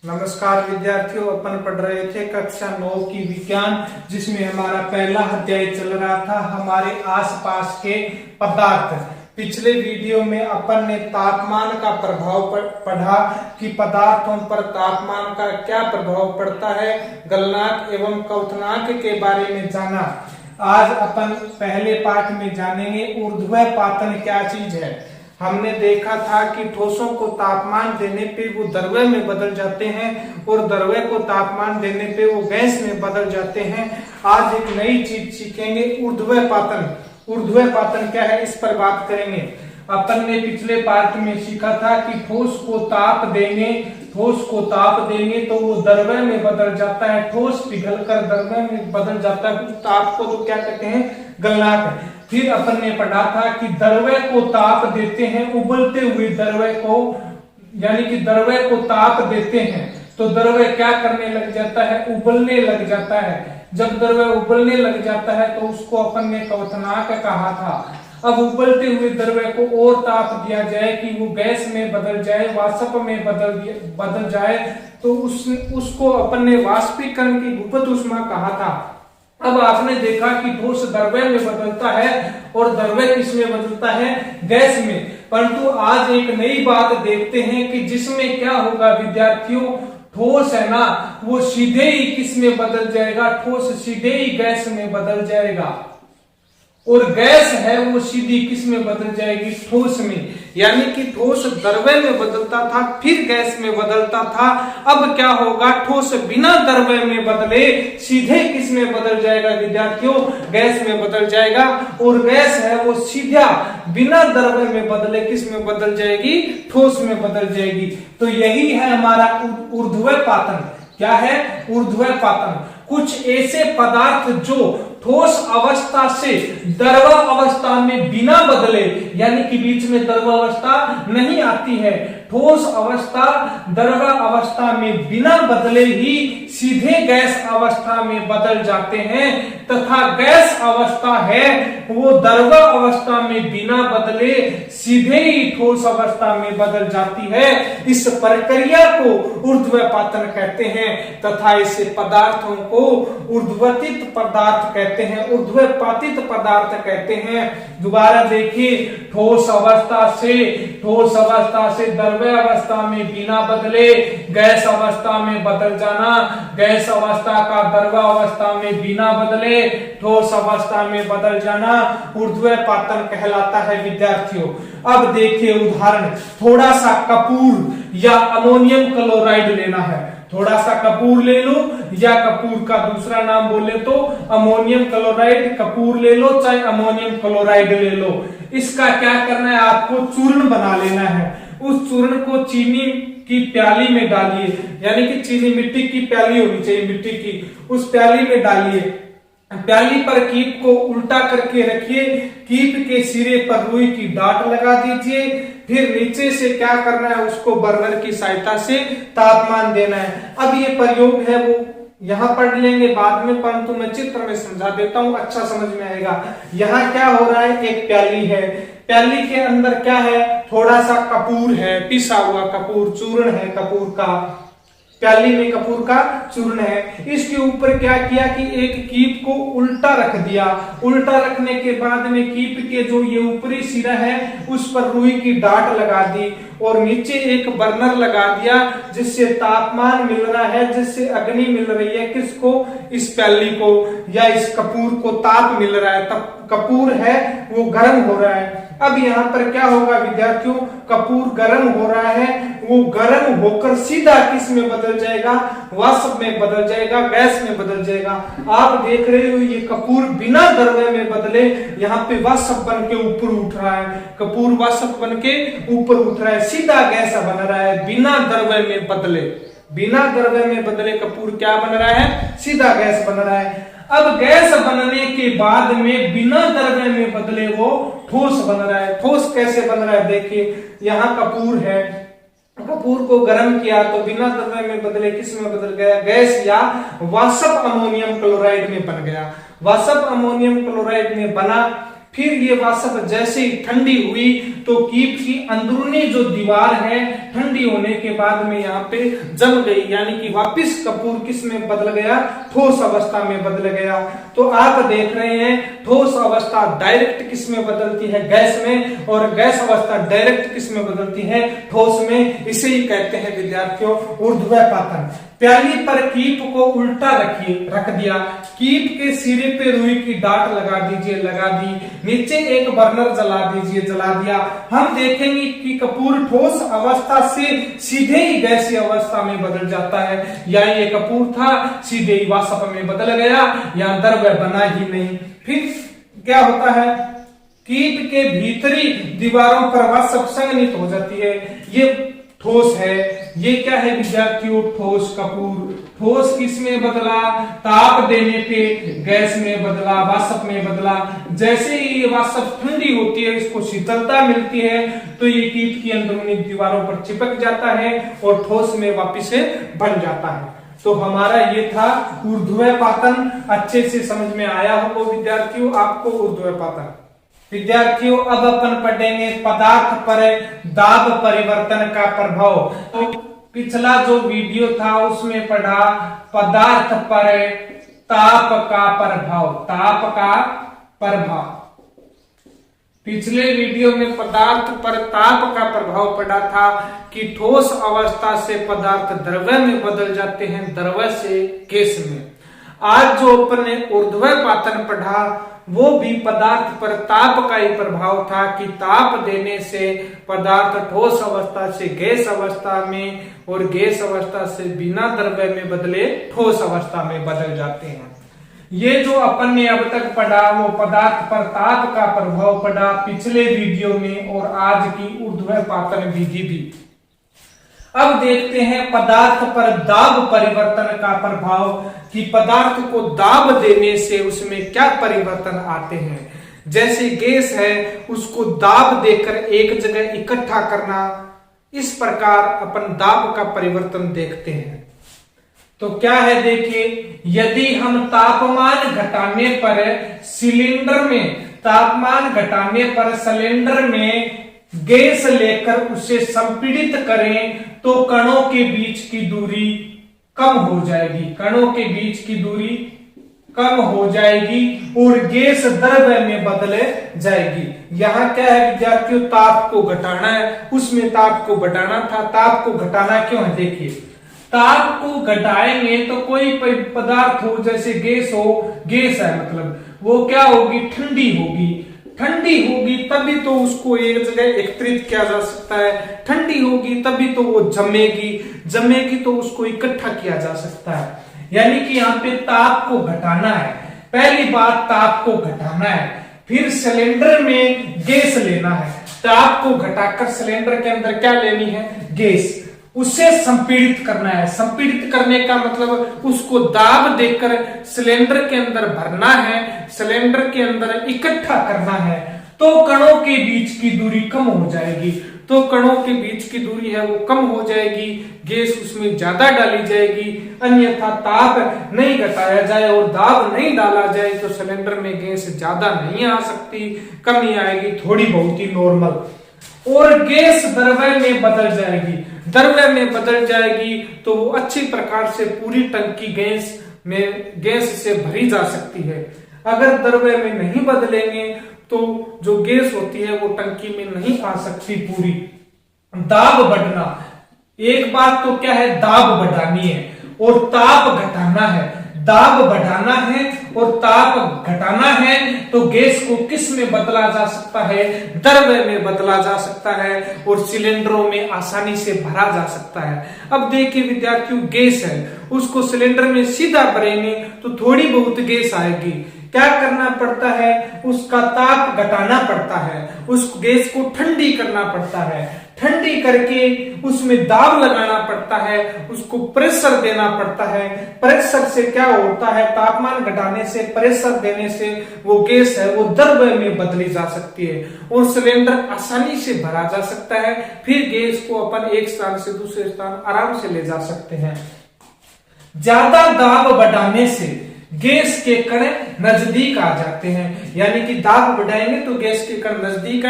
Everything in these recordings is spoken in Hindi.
नमस्कार विद्यार्थियों, अपन पढ़ रहे थे कक्षा 9 की विज्ञान, जिसमें हमारा पहला अध्याय चल रहा था हमारे आसपास के पदार्थ। पिछले वीडियो में अपन ने तापमान का प्रभाव पढ़ा कि पदार्थों पर तापमान का क्या प्रभाव पड़ता है, गलनांक एवं क्वथनांक के बारे में जाना। आज अपन पहले पाठ में जानेंगे ऊर्ध्वपातन क्या चीज है। हमने देखा था कि ठोसों को तापमान देने पे वो द्रव्य में बदल जाते हैं और द्रव्य को तापमान देने पे वो गैस में बदल जाते हैं। आज एक नई चीज सीखेंगे, ऊर्ध्वपातन। ऊर्ध्वपातन क्या है, इस पर बात करेंगे। अपन ने पिछले पाठ में सीखा था कि ठोस को ताप देंगे तो वो द्रव्य में बदल जाता है। ठोस पिघलकर द्रव्य में बदल जाता है। उस ताप को तो क्या कहते हैं, गलनांक। फिर अपन ने पढ़ा था कि द्रव्य को ताप देते हैं, उबलते हुए द्रव्य को, यानी कि द्रव्य को ताप देते हैं तो द्रव्य क्या करने लग जाता है, उबलने लग जाता है। जब द्रव्य उबलने लग जाता है तो उसको अपन ने क्वथनांक कहा था। अब उबलते हुए द्रव्य को और ताप दिया जाए कि वो गैस में बदल जाए, वाष्प में बदल जाए, तो उसको अपन ने वाष्पीकरण की गुप्त ऊष्मा कहा था। अब आपने देखा कि ठोस द्रव्य में बदलता है और द्रव्य किस में बदलता है, गैस में। परंतु आज एक नई बात देखते हैं कि जिसमें क्या होगा विद्यार्थियों, ठोस है ना, वो सीधे ही किस में बदल जाएगा, ठोस सीधे ही गैस में बदल जाएगा। और गैस है वो सीधी किस में बदल जाएगी, ठोस में। यानी कि ठोस द्रव्य में बदलता था, फिर गैस में बदलता था। अब क्या होगा, ठोस बिना द्रव्य में बदले सीधे किस में बदल जाएगा विद्यार्थियों, गैस में बदल जाएगा। और गैस है वो सीधा बिना द्रव्य में बदले किस में बदल जाएगी, ठोस में बदल जाएगी। तो यही है हमारा ऊर्ध्वपातन। क्या है, ऊर्ध्वपातन। कुछ ऐसे पदार्थ जो ठोस अवस्था से द्रव अवस्था में बिना बदले, यानी कि बीच में द्रव अवस्था नहीं आती है, ठोस अवस्था द्रव अवस्था में बिना बदले ही सीधे गैस अवस्था में बदल जाते हैं, तथा गैस अवस्था है वो द्रव अवस्था में बिना बदले सीधे ही ठोस अवस्था में बदल जाती है। इस प्रक्रिया को ऊर्ध्वपातन कहते हैं तथा इसे पदार्थों को ऊर्ध्वतित पदार्थ कहते हैं, ऊर्ध्वपातित पदार्थ कहते हैं। दोबारा देखिए, ठोस अवस्था से द्रव्य अवस्था में बिना बदले गैस अवस्था में बदल जाना, गैस अवस्था का द्रव्य अवस्था में बिना बदले ठोस अवस्था में बदल जाना ऊर्ध्वपातन कहलाता है विद्यार्थियों। अब देखिए उदाहरण, थोड़ा सा कपूर या अमोनियम क्लोराइड लेना है। थोड़ा सा कपूर ले लो या कपूर का दूसरा नाम बोले तो अमोनियम क्लोराइड, कपूर ले लो चाहे अमोनियम क्लोराइड ले लो। इसका क्या करना है, आपको चूर्ण बना लेना है। उस चूर्ण को चीनी की प्याली में डालिए, यानी कि चीनी मिट्टी की प्याली होनी चाहिए, मिट्टी की, उस प्याली में डालिए। प्याली पर कीप को उल्टा करके रखिए, कीप के सिरे पर रुई की डाट लगा दीजिए। फिर नीचे से क्या करना है, उसको बर्नर की सहायता से तापमान देना है। अब ये प्रयोग है वो यहाँ पढ़ लेंगे बाद में, परंतु मैं चित्र में समझा देता हूँ, अच्छा समझ में आएगा। यहाँ क्या हो रहा है, एक प्याली है, प्याली के अंदर क्या है, थोड़ा सा कपूर है, पिसा हुआ कपूर, चूर्ण है कपूर का, प्याली में कपूर का चूर्ण है। इसके ऊपर क्या किया कि एक कीप को उल्टा रख दिया। उल्टा रखने के बाद में कीप के जो ये ऊपरी सिरा है उस पर रुई की डाट लगा दी और नीचे एक बर्नर लगा दिया, जिससे तापमान मिल रहा है, जिससे अग्नि मिल रही है किसको, इस प्याली को या इस कपूर को ताप मिल रहा है। तब कपूर है वो गर्म हो रहा है। अब यहाँ पर क्या होगा विद्यार्थियों, कपूर गर्म हो रहा है, वो गर्म होकर सीधा किस में बदल जाएगा, वाष्प में बदल जाएगा, गैस में बदल जाएगा। आप देख रहे हो ये कपूर बिना द्रव्य में बदले यहाँ पे वाष्प बन के ऊपर उठ रहा है, कपूर वाष्प बन के ऊपर उठ रहा है, सीधा गैस बन रहा है बिना द्रव्य में बदले। बिना द्रव्य में बदले कपूर क्या बन रहा है, सीधा गैस बन रहा है। अब गैस बनने के बाद में बिना द्रव्य में बदले वो ठोस बन रहा है। ठोस कैसे बन रहा है, देखिए यहाँ कपूर है, कपूर को गर्म किया तो बिना द्रव्य में बदले किस में बदल गया, गैस या वाष्प अमोनियम क्लोराइड में बन गया। वाष्प अमोनियम क्लोराइड में बना, फिर ये वाष्प जैसे ही ठंडी हुई तो कीप की अंदरूनी जो दीवार है ठंडी होने के बाद में यहाँ पे जम गई, यानी कि वापिस कपूर किस में बदल गया, ठोस अवस्था में बदल गया। तो आप देख रहे हैं ठोस अवस्था डायरेक्ट किस में बदलती है, गैस में, और गैस अवस्था डायरेक्ट किस में बदलती है, ठोस में। इसे ही कहते हैं विद्यार्थियों ऊर्ध्वपातन। प्याली पर कीप को उल्टा रख दिया, कीप के सिरे पे रुई की डाट लगा दीजिए, लगा दी, नीचे एक बर्नर जला दीजिए, जला दिया। हम देखेंगे कि कपूर ठोस अवस्था से सीधे ही गैसीय अवस्था में बदल जाता है, या ये कपूर था सीधे ही वाष्प में बदल गया, या द्रव्य बना ही नहीं। फिर क्या होता है, कीप के भीतरी दीवारों पर वाष्प संघनित हो जाती है, ये ठोस है। ये क्या है विद्यार्थियों, ठोस कपूर। ठोस किस में बदला, ताप देने पे गैस में बदला, वाष्प में बदला। जैसे ही ये वाष्प ठंडी होती है, इसको शीतलता मिलती है, तो ये कीप की अंदरूनी दीवारों पर चिपक जाता है और ठोस में वापिस से बन जाता है। तो हमारा ये था ऊर्ध्वपातन। अच्छे से समझ में आया होगा विद्यार्थियों आपको ऊर्ध्वपातन। विद्यार्थियों अब अपन पढ़ेंगे पदार्थ पर दाब परिवर्तन का प्रभाव। तो पिछला जो वीडियो था उसमें पढ़ा पदार्थ पर ताप का प्रभाव, ताप का प्रभाव। पिछले वीडियो में पदार्थ पर ताप का प्रभाव पढ़ा था कि ठोस अवस्था से पदार्थ द्रव्य में बदल जाते हैं, द्रव्य से गैस में। आज जो अपन ने ऊर्ध्वपातन पढ़ा वो भी पदार्थ पर ताप का ही प्रभाव था कि ताप देने से पदार्थ ठोस अवस्था से गैस अवस्था में और गैस अवस्था से बिना द्रव्य में बदले ठोस अवस्था में बदल जाते हैं। ये जो अपन ने अब तक पढ़ा वो पदार्थ पर ताप का प्रभाव पढ़ा पिछले वीडियो में और आज की ऊर्ध्वपातन विधि भी। अब देखते हैं पदार्थ पर दाब परिवर्तन का प्रभाव कि पदार्थ को दाब देने से उसमें क्या परिवर्तन आते हैं। जैसे गैस है उसको दाब देकर एक जगह इकट्ठा करना, इस प्रकार अपन दाब का परिवर्तन देखते हैं। तो क्या है देखिए, यदि हम तापमान घटाने पर सिलेंडर में, तापमान घटाने पर सिलेंडर में गैस लेकर उसे संपीड़ित करें तो कणों के बीच की दूरी कम हो जाएगी, कणों के बीच की दूरी कम हो जाएगी और गैस द्रव्य में बदल जाएगी। यहाँ क्या है विद्यार्थियों, ताप को घटाना है, उसमें ताप को बढ़ाना था। ताप को घटाना क्यों है, देखिए ताप को घटाएंगे तो कोई पदार्थ हो जैसे गैस हो, गैस है मतलब वो क्या होगी, ठंडी होगी। ठंडी होगी तभी तो उसको एक जगह एकत्रित किया जा सकता है, ठंडी होगी तभी तो वो जमेगी, जमेगी तो उसको इकट्ठा किया जा सकता है। यानी कि यहाँ पे ताप को घटाना है, पहली बात ताप को घटाना है। फिर सिलेंडर में गैस लेना है, ताप को घटाकर सिलेंडर के अंदर क्या लेनी है, गैस, उसे संपीड़ित करना है। संपीड़ित करने का मतलब उसको दाब देकर सिलेंडर के अंदर भरना है, सिलेंडर के अंदर इकट्ठा करना है, तो कणों के बीच की दूरी कम हो जाएगी। तो कणों के बीच की दूरी है वो कम हो जाएगी, गैस उसमें ज्यादा डाली जाएगी। अन्यथा ताप नहीं घटाया जाए और दाब नहीं डाला जाए तो सिलेंडर में गैस ज्यादा नहीं आ सकती, कमी आएगी, थोड़ी बहुत ही नॉर्मल, और गैस द्रव्य में बदल जाएगी। द्रव्य में बदल जाएगी तो वो अच्छी प्रकार से पूरी टंकी गैस से भरी जा सकती है। अगर द्रव्य में नहीं बदलेंगे तो जो गैस होती है वो टंकी में नहीं आ सकती पूरी। दाब बढ़ना, एक बात तो क्या है, दाब बढ़ानी है और ताप घटाना है। दाब बढ़ाना है और ताप घटाना है तो गैस को किस में बदला जा सकता है, द्रव्य में बदला जा सकता है और सिलेंडरों में आसानी से भरा जा सकता है। अब देखिए विद्यार्थियों, गैस है उसको सिलेंडर में सीधा भरेंगे तो थोड़ी बहुत गैस आएगी। क्या करना पड़ता है, उसका ताप घटाना पड़ता है, उस गैस को ठंडी करना पड़ता है, ठंडी करके उसमें दाब लगाना पड़ता है, उसको प्रेशर देना पड़ता है। प्रेशर से क्या होता है, तापमान घटाने से, प्रेशर देने से वो गैस है वो द्रव्य में बदली जा सकती है और सिलेंडर आसानी से भरा जा सकता है। फिर गैस को अपन एक स्थान से दूसरे स्थान आराम से ले जा सकते हैं। ज्यादा दाब बढ़ाने से गैस के कण नजदीक आ जाते हैं, यानी कि दाब बढ़ाएंगे तो गैस के कण नजदीक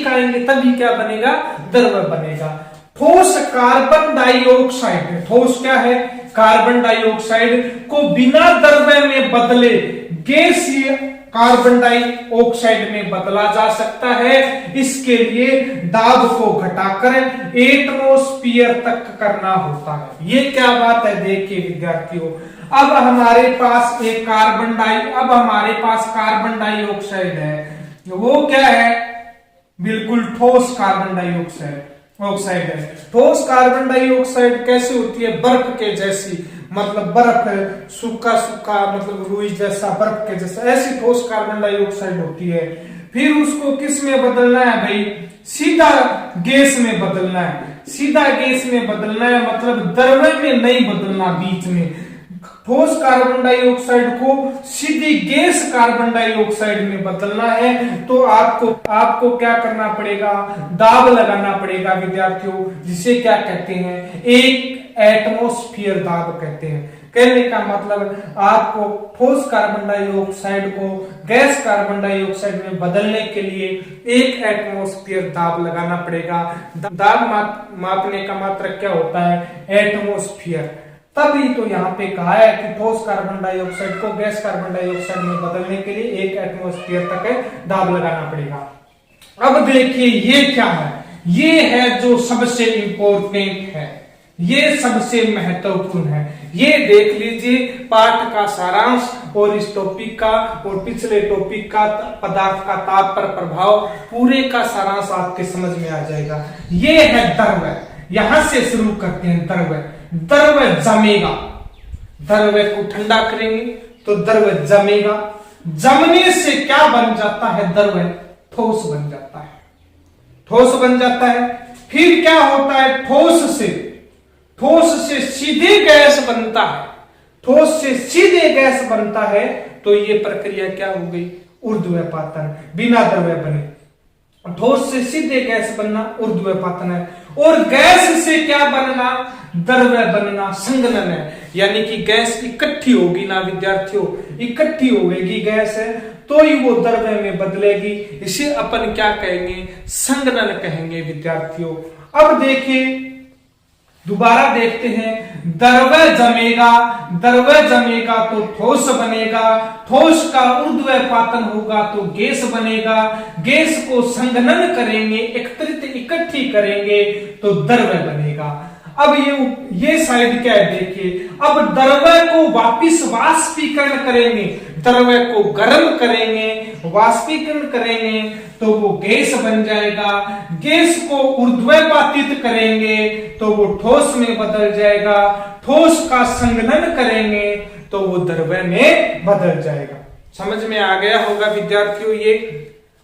आएंगे तभी क्या बनेगा, द्रव्य बनेगा। ठोस कार्बन डाइऑक्साइड, ठोस क्या है, कार्बन डाइऑक्साइड को बिना द्रव्य में बदले गैसीय कार्बन डाइऑक्साइड में बदला जा सकता है। इसके लिए दाब को घटाकर एटमॉस्फेयर तक करना होता है। ये क्या बात है, देखिए विद्यार्थियों, अब हमारे पास कार्बन डाइऑक्साइड है, वो क्या है, बिल्कुल ठोस कार्बन डाइऑक्साइड है। ठोस कार्बन डाइऑक्साइड कैसे होती है, बर्फ के जैसी, मतलब बर्फ सूखा मतलब रुई जैसा, बर्फ के जैसा, ऐसी ठोस कार्बन डाइऑक्साइड होती है। फिर उसको किस में बदलना है भाई, सीधा गैस में बदलना है, मतलब द्रव्य में नहीं बदलना बीच में। ठोस कार्बन डाइऑक्साइड को सीधी गैस कार्बन डाइऑक्साइड में बदलना है तो आपको क्या करना पड़ेगा, दाब लगाना पड़ेगा विद्यार्थियों, जिसे क्या कहते हैं, एक एटमॉस्फेयर दाब कहते हैं। कहने का मतलब आपको ठोस कार्बन डाइऑक्साइड को गैस कार्बन डाइऑक्साइड में बदलने के लिए एक एटमॉस्फेयर दाब लगाना पड़ेगा। दाब मापने का मात्रक क्या होता है, एटमॉस्फेयर। तभी तो यहाँ पे कहा है कि ठोस कार्बन डाइऑक्साइड को गैस कार्बन डाइऑक्साइड में बदलने के लिए एक एटमॉस्फेयर तक दाब लगाना पड़ेगा। अब देखिए ये क्या है, ये है जो सबसे इंपॉर्टेंट है, ये सबसे महत्वपूर्ण है। ये देख लीजिए पाठ का सारांश और इस टॉपिक का और पिछले टॉपिक का पदार्थ का ताप पर प्रभाव, पूरे का सारांश आपके समझ में आ जाएगा। ये है द्रव्य, यहां से शुरू करते हैं। द्रव्य जमेगा, द्रव्य को ठंडा करेंगे तो द्रव्य जमेगा, जमने से क्या बन जाता है, द्रव्य ठोस बन जाता है। फिर क्या होता है, ठोस से सीधे गैस बनता है, तो ये प्रक्रिया क्या हो गई, ऊर्ध्वपातन, बिना द्रव्य बने। ठोस से सीधे गैस बनना ऊर्ध्वपातन है, और गैस से क्या बनना, द्रव्य बनना संघनन है। यानी कि गैस इकट्ठी होगी ना विद्यार्थियों, इकट्ठी होगी गैस है तो ही वो द्रव्य में बदलेगी, इसे अपन क्या कहेंगे, संघनन कहेंगे विद्यार्थियों। अब देखिए दोबारा देखते हैं, द्रव्य जमेगा तो ठोस बनेगा, ठोस का ऊर्ध्वपातन होगा तो गैस बनेगा, गैस को संघनन करेंगे, इकट्ठी करेंगे तो द्रव्य बनेगा। अब ये साइड क्या है, देखिए, अब द्रव्य को वापिस वाष्पीकरण करेंगे, द्रव्य को गर्म करेंगे, वाष्पीकरण करेंगे तो वो गैस बन जाएगा, गैस को ऊर्ध्वपातित करेंगे तो वो ठोस में बदल जाएगा, ठोस का संघनन करेंगे तो वो द्रव्य में बदल जाएगा। समझ में आ गया होगा विद्यार्थियों ये,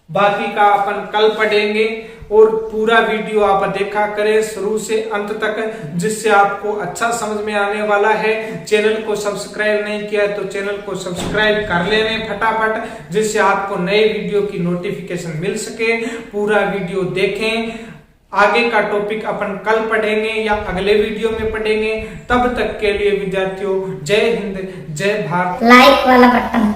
बाकी का अपन कल पढ़ेंगे। और पूरा वीडियो आप देखा करें शुरू से अंत तक, जिससे आपको अच्छा समझ में आने वाला है। चैनल को सब्सक्राइब नहीं किया तो चैनल को सब्सक्राइब कर लेने फटाफट, जिससे आपको नए वीडियो की नोटिफिकेशन मिल सके। पूरा वीडियो देखें, आगे का टॉपिक अपन कल पढ़ेंगे या अगले वीडियो में पढ़ेंगे। तब तक के लिए विद्यार्थियों, जय हिंद, जय भारत। लाइक वाला बटन